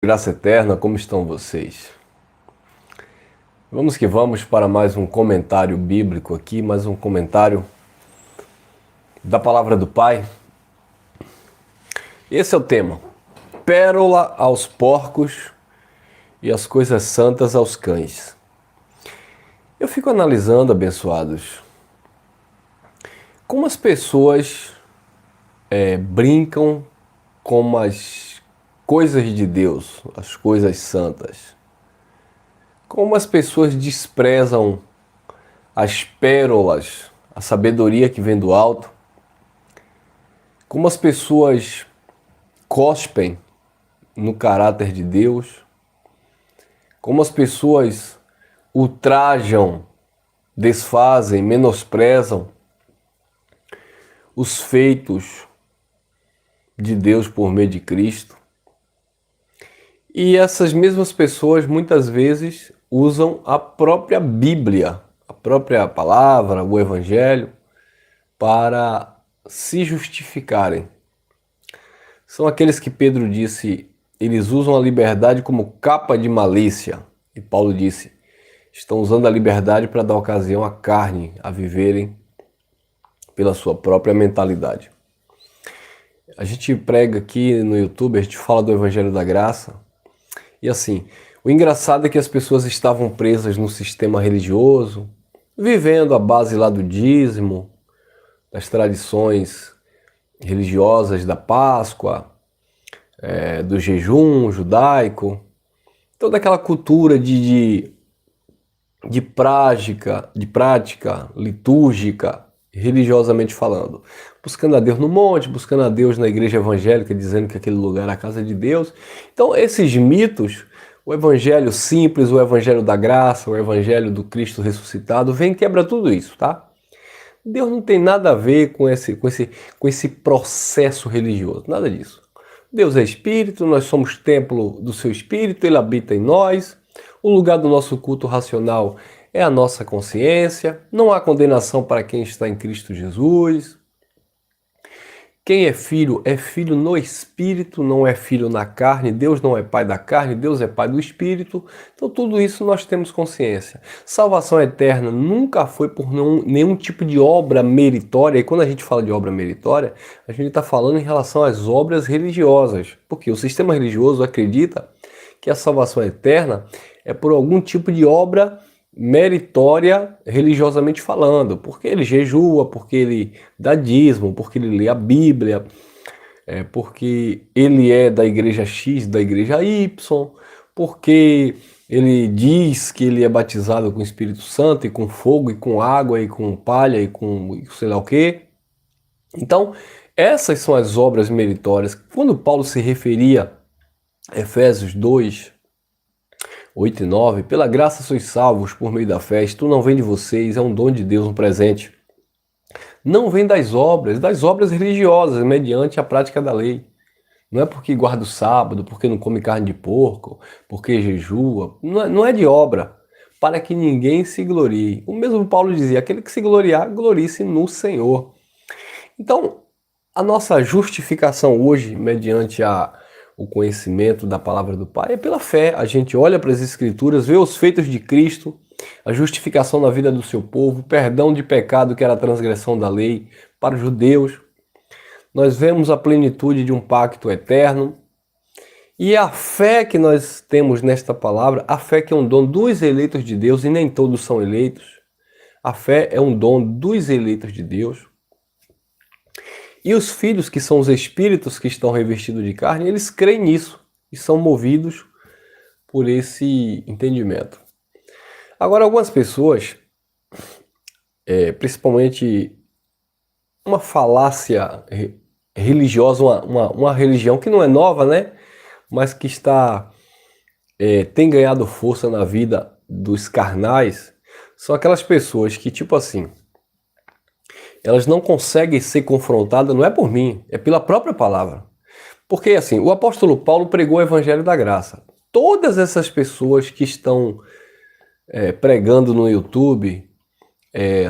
Graça eterna, como estão vocês? Vamos que vamos para mais um comentário bíblico aqui, mais um comentário da palavra do Pai. Esse é o tema: pérola aos porcos e as coisas santas aos cães. Eu fico analisando, abençoados, como as pessoas brincam com as coisas de Deus, as coisas santas. Como as pessoas desprezam as pérolas, a sabedoria que vem do alto. Como as pessoas cospem no caráter de Deus. Como as pessoas ultrajam, desfazem, menosprezam os feitos de Deus por meio de Cristo. E essas mesmas pessoas muitas vezes usam a própria Bíblia, a própria palavra, o Evangelho, para se justificarem. São aqueles que Pedro disse, eles usam a liberdade como capa de malícia. E Paulo disse, estão usando a liberdade para dar ocasião à carne a viverem pela sua própria mentalidade. A gente prega aqui no YouTube, a gente fala do Evangelho da Graça. E assim, o engraçado é que as pessoas estavam presas no sistema religioso, vivendo a base lá do dízimo, das tradições religiosas da Páscoa, do jejum judaico, toda aquela cultura de prática litúrgica, religiosamente falando. Buscando a Deus no monte, buscando a Deus na igreja evangélica, dizendo que aquele lugar é a casa de Deus. Então esses mitos, o evangelho simples, o evangelho da graça, o evangelho do Cristo ressuscitado, vem e quebra tudo isso, tá? Deus não tem nada a ver com esse processo religioso, nada disso. Deus é Espírito, nós somos templo do seu Espírito, Ele habita em nós. O lugar do nosso culto racional é a nossa consciência. Não há condenação para quem está em Cristo Jesus. Quem é filho no Espírito, não é filho na carne. Deus não é pai da carne, Deus é pai do Espírito. Então tudo isso nós temos consciência. Salvação eterna nunca foi por nenhum tipo de obra meritória. E quando a gente fala de obra meritória, a gente está falando em relação às obras religiosas. Porque o sistema religioso acredita que a salvação eterna é por algum tipo de obra meritória religiosamente falando, porque ele jejua, porque ele dá dízimo, porque ele lê a Bíblia, porque ele é da igreja X, da igreja Y, porque ele diz que ele é batizado com o Espírito Santo e com fogo e com água e com palha e com sei lá o quê. Então, essas são as obras meritórias. Quando Paulo se referia a Efésios 2, 8 e 9, pela graça sois salvos por meio da fé, isto não vem de vocês, é um dom de Deus, um presente. Não vem das obras religiosas, mediante a prática da lei. Não é porque guarda o sábado, porque não come carne de porco, porque jejua, não é de obra, para que ninguém se glorie. O mesmo Paulo dizia, aquele que se gloriar, glorie-se no Senhor. Então, a nossa justificação hoje, mediante o conhecimento da palavra do Pai, é pela fé. A gente olha para as Escrituras, vê os feitos de Cristo, a justificação na vida do seu povo, o perdão de pecado que era a transgressão da lei para os judeus. Nós vemos a plenitude de um pacto eterno. E a fé que nós temos nesta palavra, a fé que é um dom dos eleitos de Deus, e nem todos são eleitos. A fé é um dom dos eleitos de Deus. E os filhos, que são os espíritos que estão revestidos de carne, eles creem nisso e são movidos por esse entendimento. Agora, algumas pessoas, principalmente uma falácia religiosa, uma religião que não é nova, né? Mas que tem ganhado força na vida dos carnais, são aquelas pessoas que, tipo assim, elas não conseguem ser confrontadas, não é por mim, é pela própria palavra. Porque assim, o apóstolo Paulo pregou o evangelho da graça. Todas essas pessoas que estão pregando no YouTube,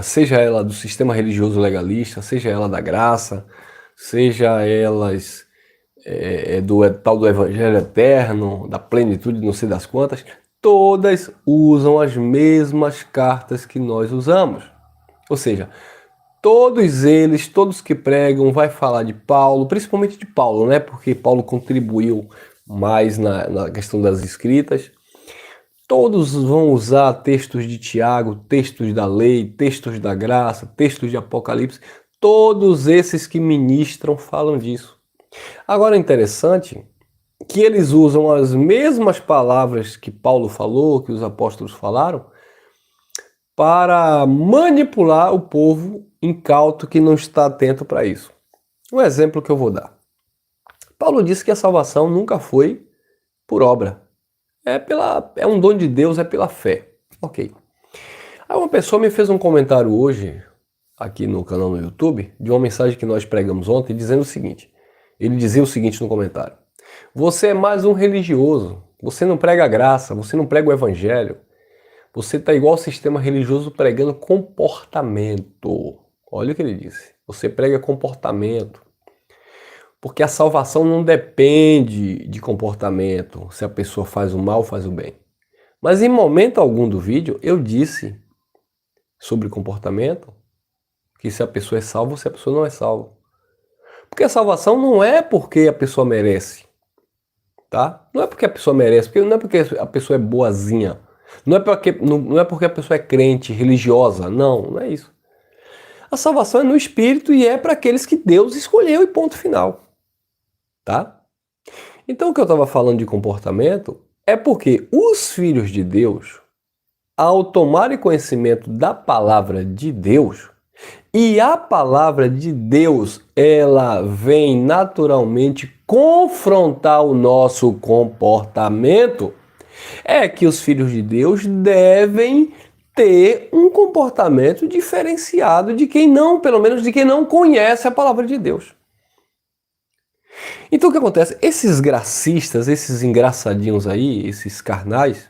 seja ela do sistema religioso legalista, seja ela da graça, seja elas tal do Evangelho Eterno, da plenitude, não sei das quantas, todas usam as mesmas cartas que nós usamos. Ou seja, todos eles, todos que pregam, vai falar de Paulo, principalmente de Paulo, né? Porque Paulo contribuiu mais na questão das escritas. Todos vão usar textos de Tiago, textos da lei, textos da graça, textos de Apocalipse. Todos esses que ministram falam disso. Agora é interessante que eles usam as mesmas palavras que Paulo falou, que os apóstolos falaram, para manipular o povo incauto que não está atento para isso. Um exemplo que eu vou dar. Paulo disse que a salvação nunca foi por obra. É um dom de Deus, é pela fé. Ok. Aí uma pessoa me fez um comentário hoje, aqui no canal no YouTube, de uma mensagem que nós pregamos ontem, dizendo o seguinte. Ele dizia o seguinte no comentário. Você é mais um religioso. Você não prega a graça, você não prega o evangelho. Você está igual ao sistema religioso pregando comportamento. Olha o que ele disse. Você prega comportamento. Porque a salvação não depende de comportamento, se a pessoa faz o mal ou faz o bem. Mas em momento algum do vídeo eu disse sobre comportamento, que se a pessoa é salva ou se a pessoa não é salva. Porque a salvação não é porque a pessoa merece, tá? Não é porque a pessoa merece, não é porque a pessoa é boazinha, não é porque a pessoa é crente, religiosa, não é isso. A salvação é no Espírito e é para aqueles que Deus escolheu e ponto final. Tá? Então o que eu estava falando de comportamento é porque os filhos de Deus, ao tomarem conhecimento da palavra de Deus, e a palavra de Deus, ela vem naturalmente confrontar o nosso comportamento, é que os filhos de Deus devem ter um comportamento diferenciado de quem não, pelo menos de quem não conhece a palavra de Deus. Então o que acontece? Esses gracistas, esses engraçadinhos aí, esses carnais,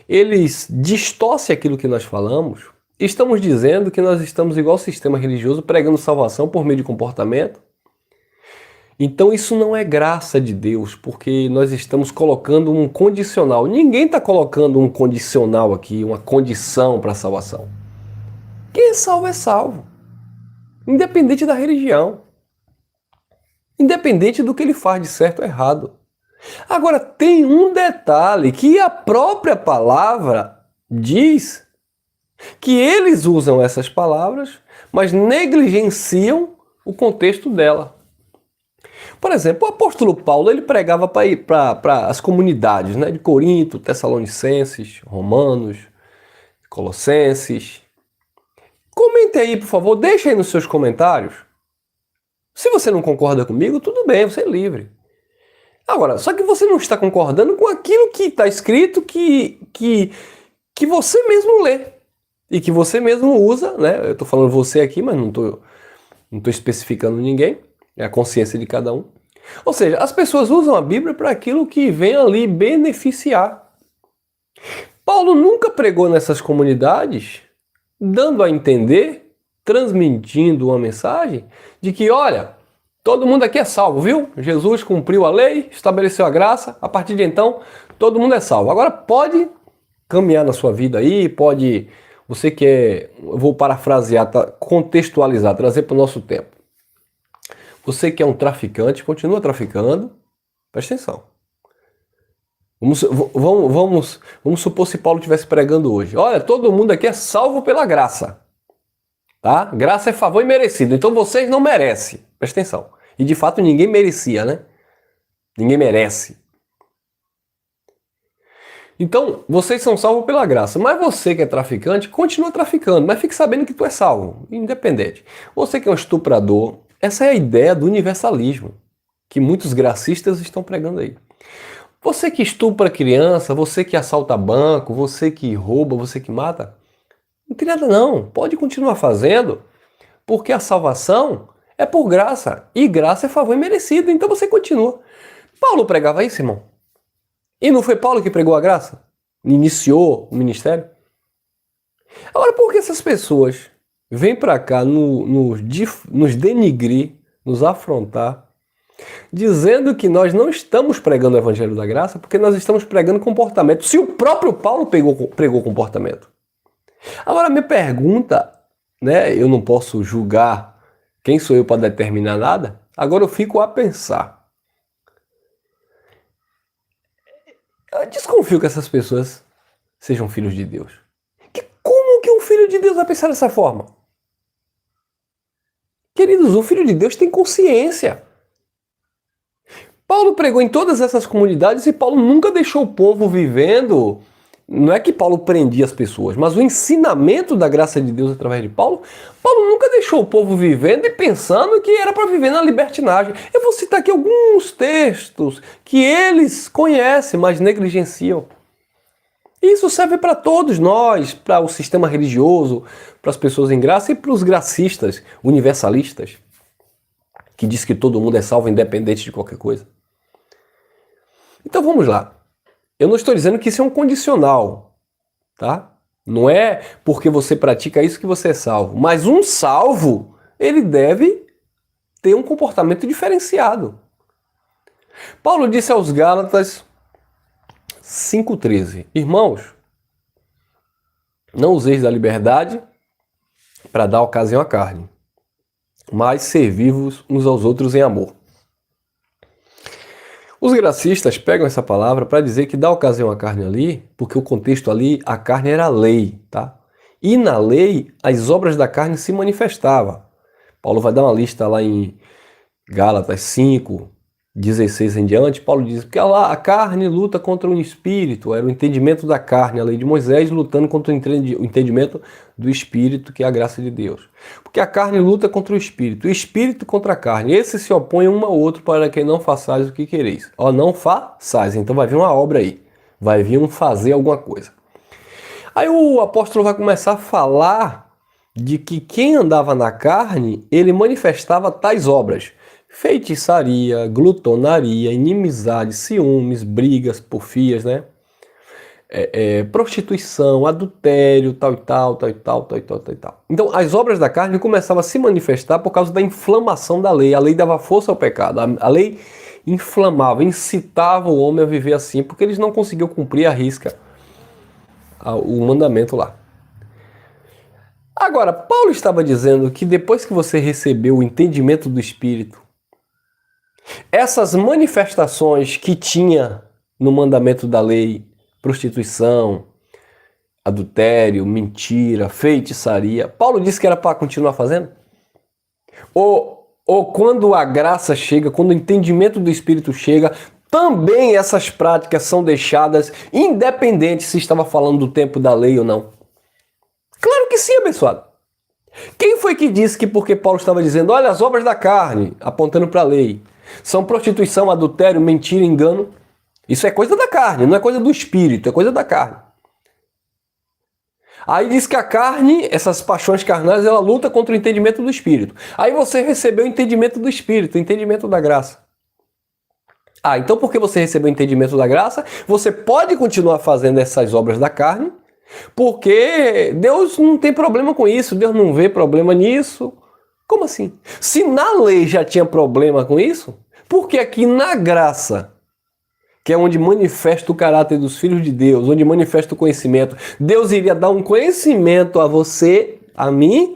eles distorcem aquilo que nós falamos. Estamos dizendo que nós estamos igual ao sistema religioso pregando salvação por meio de comportamento. Então isso não é graça de Deus, porque nós estamos colocando um condicional. Ninguém está colocando um condicional aqui, uma condição para a salvação. Quem é salvo, independente da religião. Independente do que ele faz de certo ou errado. Agora, tem um detalhe que a própria palavra diz que eles usam essas palavras, mas negligenciam o contexto dela. Por exemplo, o apóstolo Paulo ele pregava para as comunidades, né, de Corinto, Tessalonicenses, Romanos, Colossenses. Comente aí, por favor, deixa aí nos seus comentários. Se você não concorda comigo, tudo bem, você é livre. Agora, só que você não está concordando com aquilo que está escrito que você mesmo lê. E que você mesmo usa, né? Eu estou falando você aqui, mas não tô especificando ninguém. É a consciência de cada um. Ou seja, as pessoas usam a Bíblia para aquilo que vem ali beneficiar. Paulo nunca pregou nessas comunidades, dando a entender, transmitindo uma mensagem de que, olha, todo mundo aqui é salvo, viu? Jesus cumpriu a lei, estabeleceu a graça, a partir de então, todo mundo é salvo. Agora pode caminhar na sua vida aí, pode, você quer, eu vou parafrasear, contextualizar, trazer para o nosso tempo. Você que é um traficante, continua traficando, presta atenção. Vamos supor se Paulo estivesse pregando hoje. Olha, todo mundo aqui é salvo pela graça. Tá? Graça é favor imerecido. Então vocês não merecem. Presta atenção. E de fato ninguém merecia, né? Ninguém merece. Então, vocês são salvos pela graça. Mas você que é traficante, continua traficando. Mas fique sabendo que tu é salvo, independente. Você que é um estuprador, essa é a ideia do universalismo, que muitos gracistas estão pregando aí. Você que estupra criança, você que assalta banco, você que rouba, você que mata, não tem nada não, pode continuar fazendo, porque a salvação é por graça, e graça é favor imerecido, então você continua. Paulo pregava isso, irmão. E não foi Paulo que pregou a graça? Iniciou o ministério? Agora, por que essas pessoas vêm para cá nos denigrir, nos afrontar, dizendo que nós não estamos pregando o Evangelho da Graça porque nós estamos pregando comportamento. Se o próprio Paulo pregou comportamento. Agora me pergunta, né? Eu não posso julgar, quem sou eu para determinar nada? Agora eu fico a pensar. Eu desconfio que essas pessoas sejam filhos de Deus. Como que um filho de Deus vai pensar dessa forma? Queridos, o filho de Deus tem consciência. Paulo pregou em todas essas comunidades e Paulo nunca deixou o povo vivendo. Não é que Paulo prendia as pessoas, mas o ensinamento da graça de Deus através de Paulo, Paulo nunca deixou o povo vivendo e pensando que era para viver na libertinagem. Eu vou citar aqui alguns textos que eles conhecem, mas negligenciam. Isso serve para todos nós, para o sistema religioso, para as pessoas em graça e para os gracistas, universalistas, que diz que todo mundo é salvo independente de qualquer coisa. Então vamos lá. Eu não estou dizendo que isso é um condicional, tá? Não é porque você pratica isso que você é salvo. Mas um salvo, ele deve ter um comportamento diferenciado. Paulo disse aos Gálatas 5,13: Irmãos, não useis da liberdade para dar ocasião à carne, mas servi-vos uns aos outros em amor. Os gracistas pegam essa palavra para dizer que dá ocasião à carne ali, porque o contexto ali, a carne era a lei, tá? E na lei, as obras da carne se manifestavam. Paulo vai dar uma lista lá em Gálatas 5, 16 em diante. Paulo diz que lá a carne luta contra o espírito, era o entendimento da carne, a lei de Moisés, lutando contra o entendimento do espírito, que é a graça de Deus. Porque a carne luta contra o espírito contra a carne. Esses se opõem um ao outro para que não façais o que quereis. Ó, não façais. Então vai vir uma obra aí. Vai vir um fazer alguma coisa. Aí o apóstolo vai começar a falar de que quem andava na carne, ele manifestava tais obras: feitiçaria, glutonaria, inimizade, ciúmes, brigas, porfias, né? Prostituição, adultério, tal e tal. Então, as obras da carne começavam a se manifestar por causa da inflamação da lei. A lei dava força ao pecado. A lei inflamava, incitava o homem a viver assim, porque eles não conseguiam cumprir à risca o mandamento lá. Agora, Paulo estava dizendo que depois que você recebeu o entendimento do Espírito, essas manifestações que tinha no mandamento da lei, prostituição, adultério, mentira, feitiçaria, Paulo disse que era para continuar fazendo? Ou quando a graça chega, quando o entendimento do Espírito chega, também essas práticas são deixadas, independente se estava falando do tempo da lei ou não? Claro que sim, abençoado. Quem foi que disse que porque Paulo estava dizendo, olha, as obras da carne, apontando para a lei, são prostituição, adultério, mentira, engano? Isso é coisa da carne, não é coisa do espírito, é coisa da carne. Aí diz que a carne, essas paixões carnais, ela luta contra o entendimento do espírito. Aí você recebeu o entendimento do espírito, o entendimento da graça. Ah, então porque você recebeu o entendimento da graça, você pode continuar fazendo essas obras da carne, porque Deus não tem problema com isso, Deus não vê problema nisso. Como assim? Se na lei já tinha problema com isso, por que aqui na graça, que é onde manifesta o caráter dos filhos de Deus, onde manifesta o conhecimento, Deus iria dar um conhecimento a você, a mim,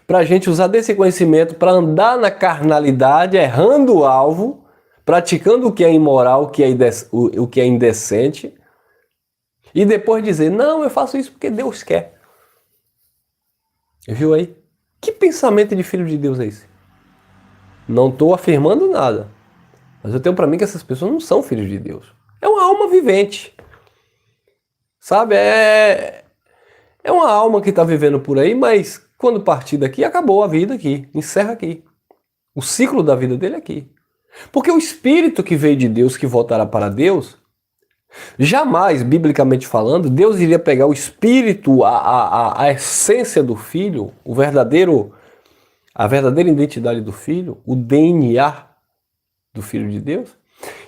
para a gente usar desse conhecimento para andar na carnalidade, errando o alvo, praticando o que é imoral, o que é indecente, e depois dizer, não, eu faço isso porque Deus quer. Viu aí? Que pensamento de filho de Deus é esse? Não estou afirmando nada, mas eu tenho para mim que essas pessoas não são filhos de Deus. É uma alma vivente. Sabe? É uma alma que está vivendo por aí, mas quando partir daqui, acabou a vida aqui. Encerra aqui. O ciclo da vida dele é aqui. Porque o espírito que veio de Deus, que voltará para Deus, jamais, biblicamente falando, Deus iria pegar o espírito, a essência do filho, a verdadeira identidade do filho, o DNA do filho de Deus,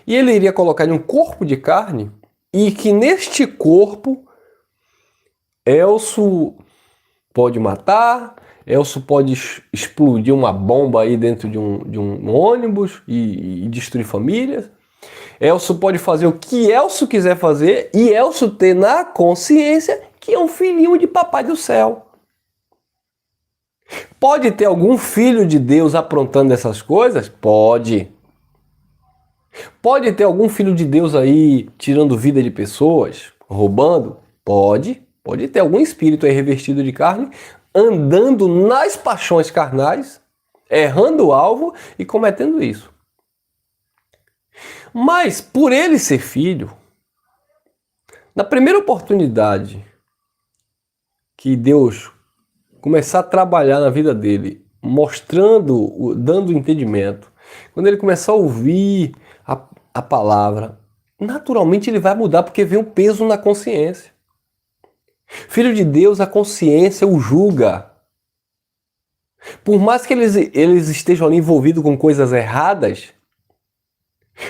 e ele iria colocar em um corpo de carne, e que neste corpo Elcio pode matar, Elcio pode explodir uma bomba aí dentro de um ônibus e destruir famílias. Elcio pode fazer o que Elcio quiser fazer e Elcio ter na consciência que é um filhinho de papai do céu. Pode ter algum filho de Deus aprontando essas coisas? Pode. Pode ter algum filho de Deus aí tirando vida de pessoas, roubando? Pode. Pode ter algum espírito aí revestido de carne, andando nas paixões carnais, errando o alvo e cometendo isso. Mas, por ele ser filho, na primeira oportunidade que Deus começar a trabalhar na vida dele, mostrando, dando entendimento, quando ele começar a ouvir a palavra, naturalmente ele vai mudar, porque vem o peso na consciência. Filho de Deus, a consciência o julga. Por mais que eles estejam ali envolvidos com coisas erradas,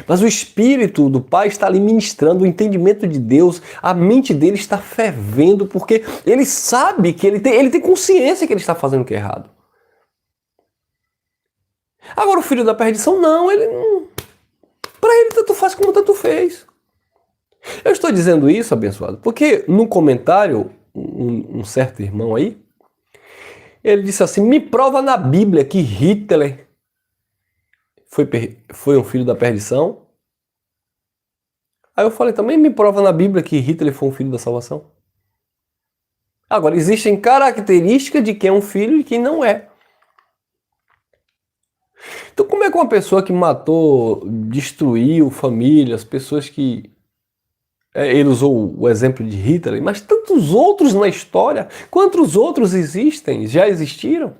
mas o Espírito do Pai está ali ministrando o entendimento de Deus, a mente dele está fervendo, porque ele sabe que ele tem consciência que ele está fazendo o que é errado. Agora o filho da perdição não, para ele tanto faz como tanto fez. Eu estou dizendo isso, abençoado, porque no comentário, um certo irmão aí, ele disse assim, me prova na Bíblia que Hitler foi um filho da perdição. Aí eu falei, também me prova na Bíblia que Hitler foi um filho da salvação. Agora, existem características de quem é um filho e quem não é. Então, como é que uma pessoa que matou, destruiu famílias, pessoas que... ele usou o exemplo de Hitler, mas tantos outros na história, quantos outros existem, já existiram?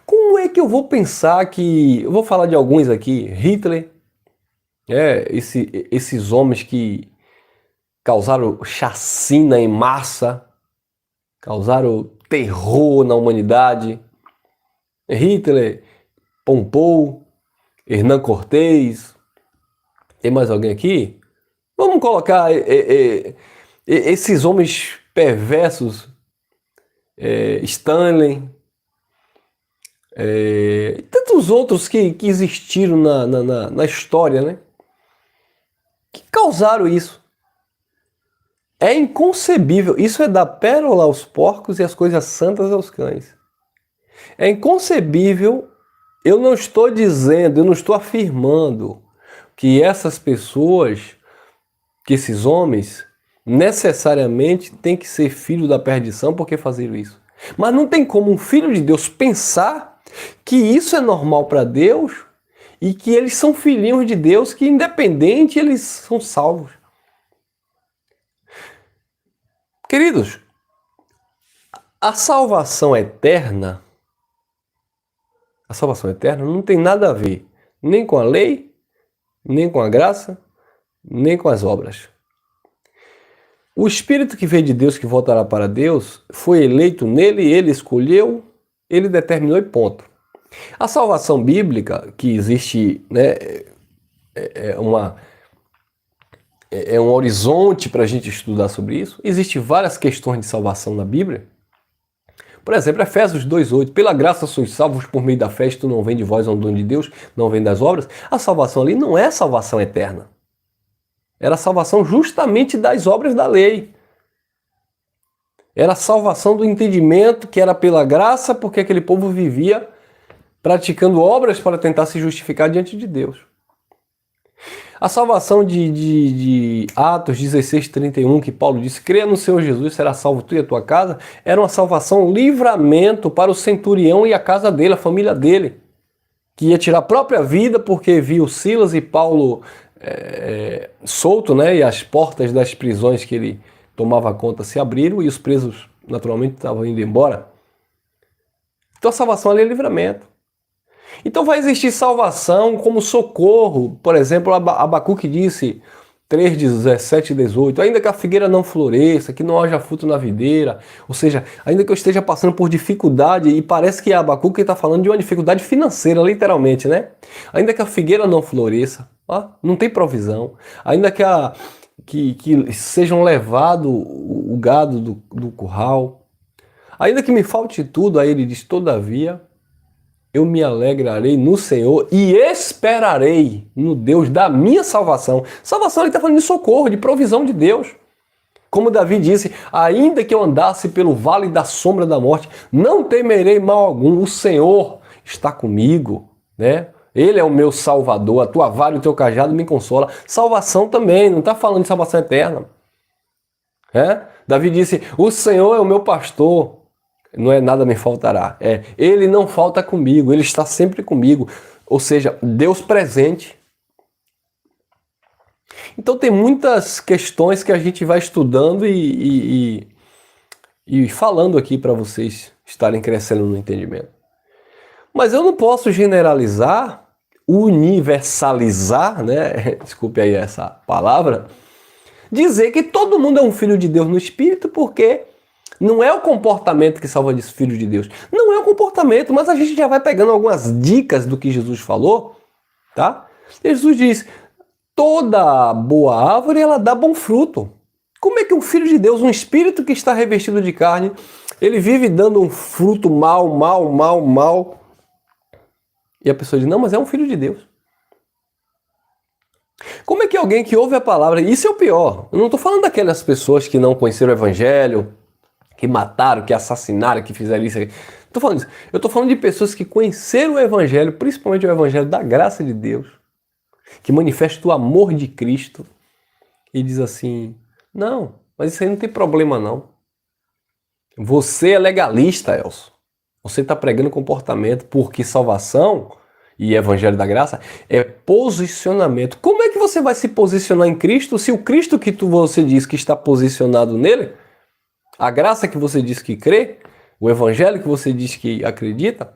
Como é que eu vou pensar que... eu vou falar de alguns aqui, Hitler, esses homens que causaram chacina em massa, causaram terror na humanidade, Hitler, Pompeu, Hernán Cortés, tem mais alguém aqui? Vamos colocar esses homens perversos, Stanley, e tantos outros que existiram na história, né? Que causaram isso. É inconcebível. Isso é dar pérola aos porcos e as coisas santas aos cães. É inconcebível. Eu não estou dizendo, eu não estou afirmando que essas pessoas, que esses homens, necessariamente têm que ser filho da perdição porque fazeram isso. Mas não tem como um filho de Deus pensar que isso é normal para Deus e que eles são filhinhos de Deus, que independente eles são salvos. Queridos, a salvação eterna não tem nada a ver nem com a lei, nem com a graça, nem com as obras. O Espírito que veio de Deus, que voltará para Deus, foi eleito nele, ele escolheu, ele determinou e ponto. A salvação bíblica, que existe, né, é um horizonte para a gente estudar sobre isso. Existem várias questões de salvação na Bíblia. Por exemplo, Efésios 2,8, pela graça sois salvos por meio da fé, isto não vem de vós, é um dom de Deus, não vem das obras. A salvação ali não é salvação eterna. Era a salvação justamente das obras da lei. Era a salvação do entendimento que era pela graça, porque aquele povo vivia praticando obras para tentar se justificar diante de Deus. A salvação de Atos 16:31, que Paulo disse, creia no Senhor Jesus, será salvo tu e a tua casa, era uma salvação, livramento para o centurião e a casa dele, a família dele, que ia tirar a própria vida porque viu Silas e Paulo solto, né, e as portas das prisões que ele tomava conta se abriram e os presos naturalmente estavam indo embora. Então a salvação ali é livramento. Então vai existir salvação como socorro. Por exemplo, Abacuque disse 3:17 e 18, ainda que a figueira não floresça, que não haja fruto na videira, ou seja, ainda que eu esteja passando por dificuldade, e parece que Abacuque está falando de uma dificuldade financeira, literalmente, né? Ainda que a figueira não floresça, não tem provisão, ainda que sejam levado o gado do curral, Ainda que me falte tudo, aí ele diz, todavia, eu me alegrarei no Senhor e esperarei no Deus da minha salvação. Salvação, ele está falando de socorro, de provisão de Deus. Como Davi disse, ainda que eu andasse pelo vale da sombra da morte, não temerei mal algum, o Senhor está comigo, né? Ele é o meu salvador, a tua vara e o teu cajado me consola. Salvação também, não está falando de salvação eterna. Davi disse, o Senhor é o meu pastor, não é nada me faltará. Ele não falta comigo, ele está sempre comigo. Ou seja, Deus presente. Então tem muitas questões que a gente vai estudando e falando aqui para vocês estarem crescendo no entendimento. Mas eu não posso generalizar, universalizar, né? Desculpe aí essa palavra, dizer que todo mundo é um filho de Deus no Espírito, porque não é o comportamento que salva de filho de Deus. Não é o comportamento, mas a gente já vai pegando algumas dicas do que Jesus falou, tá? Jesus diz, toda boa árvore, ela dá bom fruto. Como é que um filho de Deus, um espírito que está revestido de carne, ele vive dando um fruto mal, e a pessoa diz, não, mas é um filho de Deus. Como é que alguém que ouve a palavra, isso é o pior, eu não estou falando daquelas pessoas que não conheceram o evangelho, que mataram, que assassinaram, que fizeram isso. Estou falando disso. Eu estou falando de pessoas que conheceram o evangelho, principalmente o evangelho da graça de Deus, que manifesta o amor de Cristo e diz assim, não, mas isso aí não tem problema não. Você é legalista, Elcio. Você está pregando comportamento, porque salvação e evangelho da graça é posicionamento. Como é que você vai se posicionar em Cristo se o Cristo que você diz que está posicionado nele, a graça que você diz que crê, o evangelho que você diz que acredita,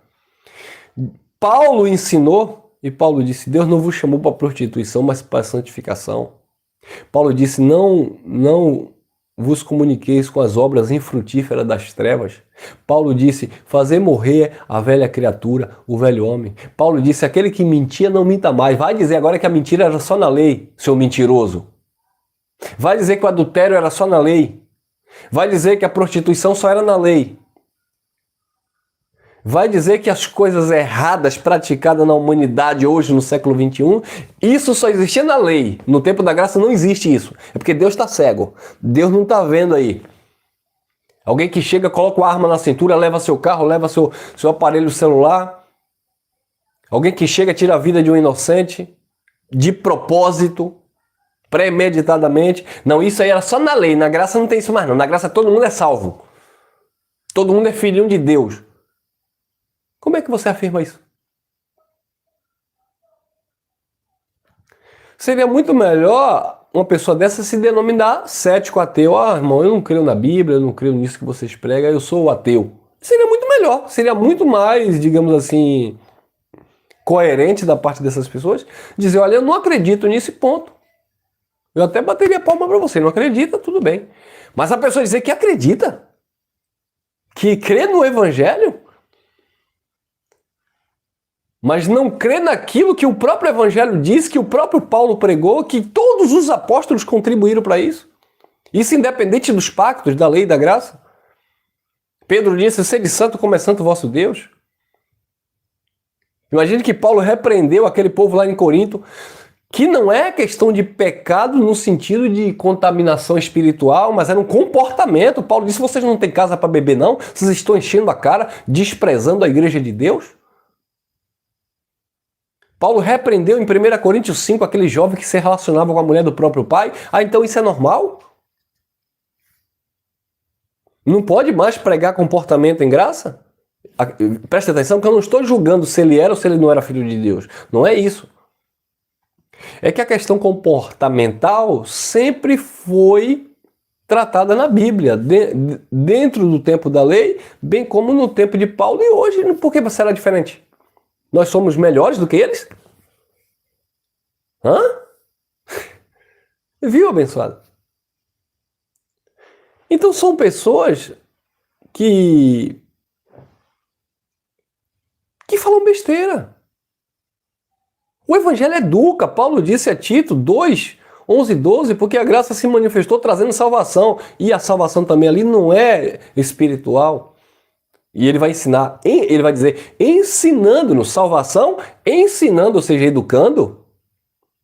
Paulo ensinou, e Paulo disse, Deus não vos chamou para prostituição, mas para santificação. Paulo disse, não vos comuniqueis com as obras infrutíferas das trevas. Paulo disse, fazer morrer a velha criatura, o velho homem. Paulo disse, aquele que mentia não minta mais. Vai dizer agora que a mentira era só na lei, seu mentiroso. Vai dizer que o adultério era só na lei. Vai dizer que a prostituição só era na lei. Vai dizer que as coisas erradas praticadas na humanidade hoje, no século XXI, isso só existia na lei. No tempo da graça não existe isso. É porque Deus está cego. Deus não está vendo aí. Alguém que chega, coloca uma arma na cintura, leva seu carro, leva seu aparelho celular. Alguém que chega, tira a vida de um inocente, de propósito, premeditadamente. Não, isso aí era só na lei. Na graça não tem isso mais não. Na graça todo mundo é salvo. Todo mundo é filhinho de Deus. Como é que você afirma isso? Seria muito melhor uma pessoa dessa se denominar cético ateu. Ah, irmão, eu não creio na Bíblia, eu não creio nisso que vocês pregam, eu sou ateu. Seria muito melhor, seria muito mais, digamos assim, coerente da parte dessas pessoas dizer, olha, eu não acredito nisso, ponto. Eu até bateria palma para você, não acredita, tudo bem. Mas a pessoa dizer que acredita, que crê no Evangelho, mas não crê naquilo que o próprio Evangelho diz, que o próprio Paulo pregou, que todos os apóstolos contribuíram para isso. Isso independente dos pactos, da lei e da graça. Pedro disse, sede santo como é santo o vosso Deus. Imagine que Paulo repreendeu aquele povo lá em Corinto, que não é questão de pecado no sentido de contaminação espiritual, mas era um comportamento. Paulo disse, vocês não têm casa para beber não? Vocês estão enchendo a cara, desprezando a igreja de Deus? Paulo repreendeu em 1 Coríntios 5 aquele jovem que se relacionava com a mulher do próprio pai. Ah, então isso é normal? Não pode mais pregar comportamento em graça? Presta atenção que eu não estou julgando se ele era ou se ele não era filho de Deus. Não é isso. É que a questão comportamental sempre foi tratada na Bíblia, dentro do tempo da lei, bem como no tempo de Paulo e hoje. Por que será diferente? Nós somos melhores do que eles? Hã? Viu, abençoado? Então são pessoas que falam besteira. O Evangelho educa. Paulo disse a Tito 2, 11 e 12, porque a graça se manifestou trazendo salvação. E a salvação também ali não é espiritual. E ele vai ensinar, ele vai dizer, ensinando-nos salvação, ensinando, ou seja, educando,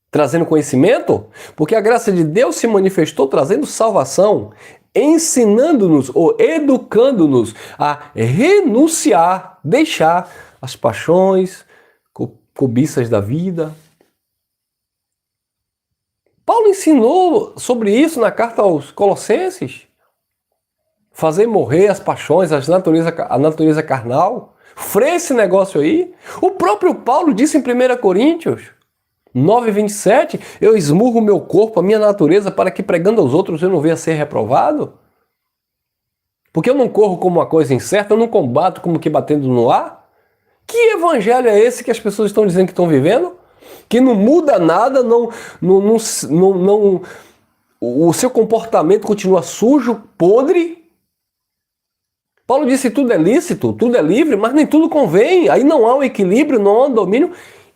trazendo conhecimento, porque a graça de Deus se manifestou trazendo salvação, ensinando-nos ou educando-nos a renunciar, deixar as paixões, cobiças da vida. Paulo ensinou sobre isso na carta aos Colossenses. Fazer morrer as paixões, a natureza carnal. Freia esse negócio aí. O próprio Paulo disse em 1 Coríntios 9:27, eu esmurro o meu corpo, a minha natureza, para que pregando aos outros eu não venha a ser reprovado. Porque eu não corro como uma coisa incerta, eu não combato como que batendo no ar. Que evangelho é esse que as pessoas estão dizendo que estão vivendo? Que não muda nada, o seu comportamento continua sujo, podre. Paulo disse que tudo é lícito, tudo é livre, mas nem tudo convém. Aí não há um equilíbrio, não há um domínio.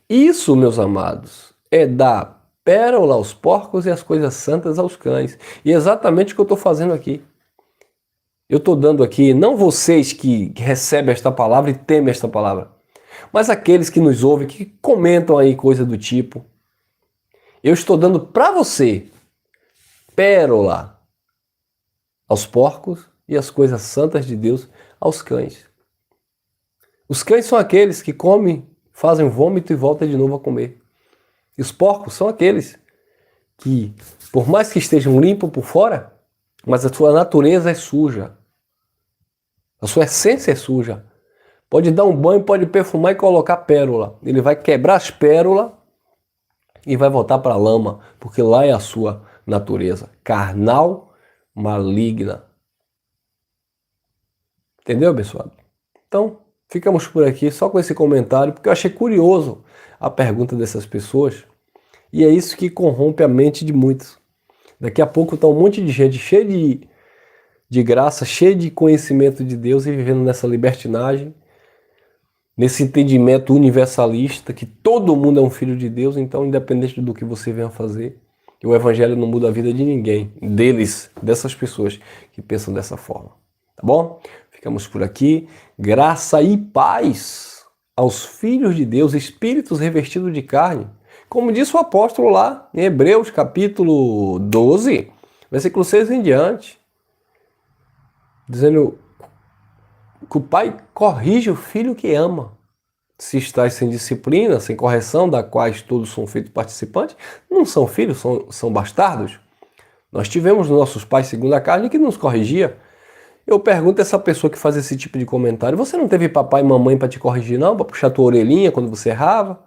Isso, meus amados, é dar pérola aos porcos e as coisas santas aos cães. E é exatamente o que eu estou fazendo aqui. Eu estou dando aqui, não vocês que recebem esta palavra e temem esta palavra, mas aqueles que nos ouvem, que comentam aí coisa do tipo. Eu estou dando para você pérola aos porcos e as coisas santas de Deus aos cães. Os cães são aqueles que comem, fazem vômito e voltam de novo a comer. E os porcos são aqueles que, por mais que estejam limpos por fora, mas a sua natureza é suja. A sua essência é suja. Pode dar um banho, pode perfumar e colocar pérola. Ele vai quebrar as pérolas e vai voltar para a lama, porque lá é a sua natureza carnal, maligna. Entendeu, abençoado? Então, ficamos por aqui só com esse comentário, porque eu achei curioso a pergunta dessas pessoas. E é isso que corrompe a mente de muitos. Daqui a pouco está um monte de gente cheia de graça, cheia de conhecimento de Deus e vivendo nessa libertinagem, nesse entendimento universalista, que todo mundo é um filho de Deus, então independente do que você venha fazer, o evangelho não muda a vida de ninguém, dessas pessoas que pensam dessa forma. Tá bom? Ficamos por aqui. Graça e paz aos filhos de Deus, espíritos revestidos de carne. Como disse o apóstolo lá em Hebreus capítulo 12, versículo 6 em diante, dizendo que o pai corrige o filho que ama. Se estás sem disciplina, sem correção, da quais todos são feitos participantes, não são filhos, são bastardos. Nós tivemos nossos pais segundo a carne que nos corrigia. Eu pergunto a essa pessoa que faz esse tipo de comentário, você não teve papai e mamãe para te corrigir não? Para puxar tua orelhinha quando você errava?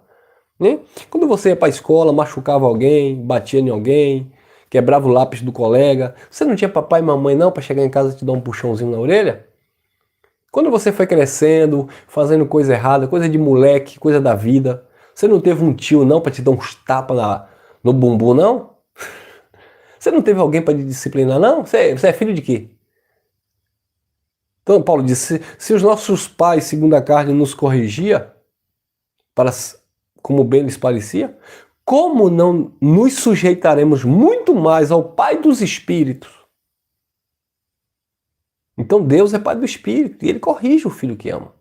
Né? Quando você ia para a escola, machucava alguém, batia em alguém, quebrava o lápis do colega, você não tinha papai e mamãe não para chegar em casa e te dar um puxãozinho na orelha? Quando você foi crescendo, fazendo coisa errada, coisa de moleque, coisa da vida, você não teve um tio não para te dar uns tapas no bumbum não? Você não teve alguém para te disciplinar não? Você é filho de quê? Então Paulo disse, se os nossos pais, segundo a carne, nos corrigia, como bem lhes parecia, como não nos sujeitaremos muito mais ao Pai dos Espíritos? Então Deus é Pai do Espírito e Ele corrige o filho que ama.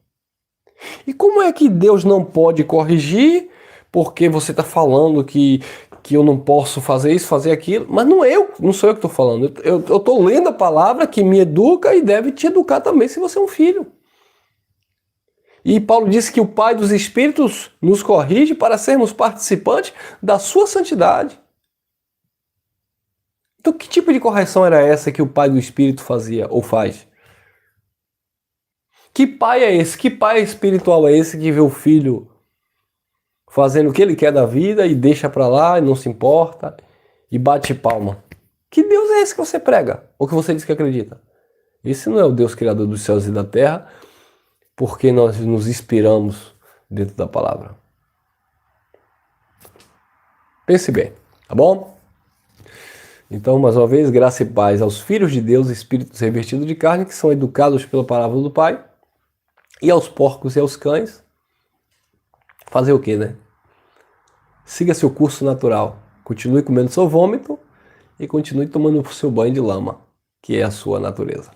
E como é que Deus não pode corrigir? Porque você está falando que eu não posso fazer isso, fazer aquilo. Mas não sou eu que estou falando. Eu estou lendo a palavra que me educa e deve te educar também se você é um filho. E Paulo disse que o Pai dos Espíritos nos corrige para sermos participantes da sua santidade. Então que tipo de correção era essa que o Pai do Espírito fazia ou faz? Que pai é esse? Que pai espiritual é esse que vê o filho fazendo o que ele quer da vida e deixa pra lá e não se importa e bate palma? Que Deus é esse que você prega? Ou que você diz que acredita? Esse não é o Deus criador dos céus e da terra, porque nós nos inspiramos dentro da palavra. Pense bem, tá bom? Então, mais uma vez, graça e paz aos filhos de Deus, espíritos revestidos de carne, que são educados pela palavra do Pai, e aos porcos e aos cães, fazer o quê, né? Siga seu curso natural, continue comendo seu vômito e continue tomando o seu banho de lama, que é a sua natureza.